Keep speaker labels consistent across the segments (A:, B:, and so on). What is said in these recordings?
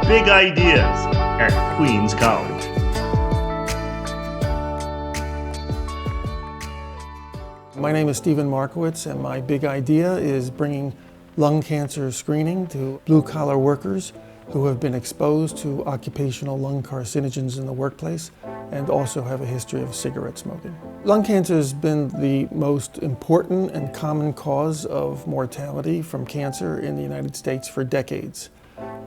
A: Big Ideas at Queens College.
B: My name is Steven Markowitz, and my big idea is bringing lung cancer screening to blue-collar workers who have been exposed to occupational lung carcinogens in the workplace and also have a history of cigarette smoking. Lung cancer has been the most important and common cause of mortality from cancer in the United States for decades.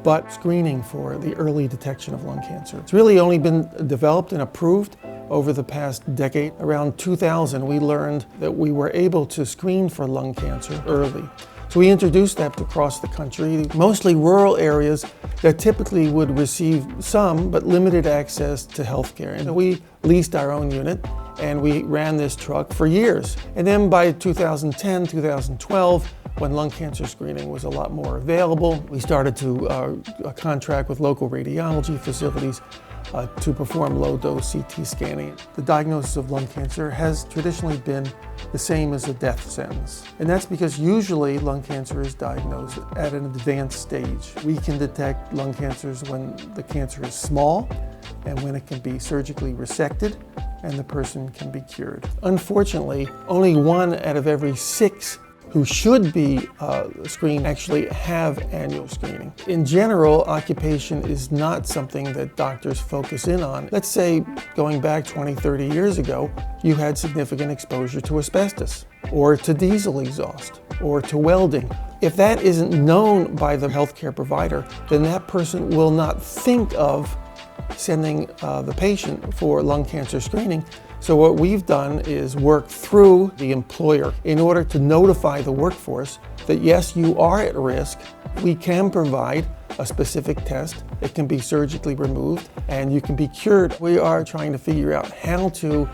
B: But screening for the early detection of lung cancer, it's really only been developed and approved over the past decade. Around 2000, we learned that we were able to screen for lung cancer early. So we introduced that across the country, mostly rural areas that typically would receive some but limited access to healthcare. And we leased our own unit and we ran this truck for years. And then by 2010, 2012, when lung cancer screening was a lot more available, we started to contract with local radiology facilities to perform low-dose CT scanning. The diagnosis of lung cancer has traditionally been the same as a death sentence. And that's because usually lung cancer is diagnosed at an advanced stage. We can detect lung cancers when the cancer is small and when it can be surgically resected and the person can be cured. Unfortunately, only 1 out of every 6 who should be screened actually have annual screening. In general, occupation is not something that doctors focus in on. Let's say going back 20, 30 years ago, you had significant exposure to asbestos, or to diesel exhaust, or to welding. If that isn't known by the healthcare provider, then that person will not think of sending the patient for lung cancer screening. So what we've done is work through the employer in order to notify the workforce that yes, you are at risk. We can provide a specific test. It can be surgically removed and you can be cured. We are trying to figure out how to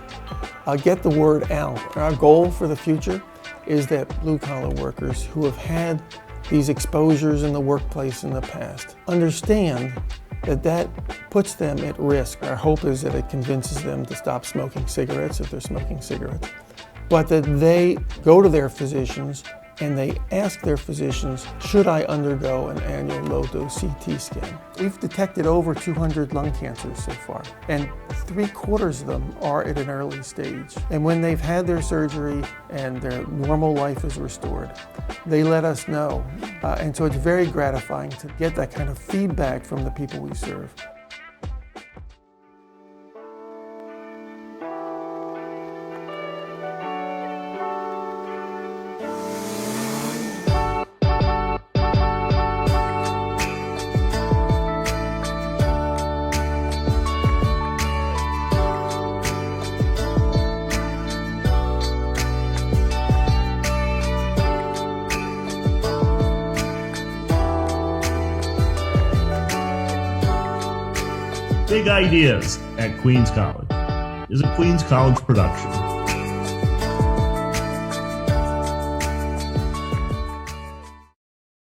B: get the word out. Our goal for the future is that blue-collar workers who have had these exposures in the workplace in the past understand that puts them at risk. Our hope is that it convinces them to stop smoking cigarettes if they're smoking cigarettes, but that they go to their physicians and they ask their physicians, should I undergo an annual low-dose CT scan? We've detected over 200 lung cancers so far, and 3/4 of them are at an early stage. And when they've had their surgery and their normal life is restored, they let us know. And so it's very gratifying to get that kind of feedback from the people we serve.
A: Big Ideas at Queens College is a Queens College production.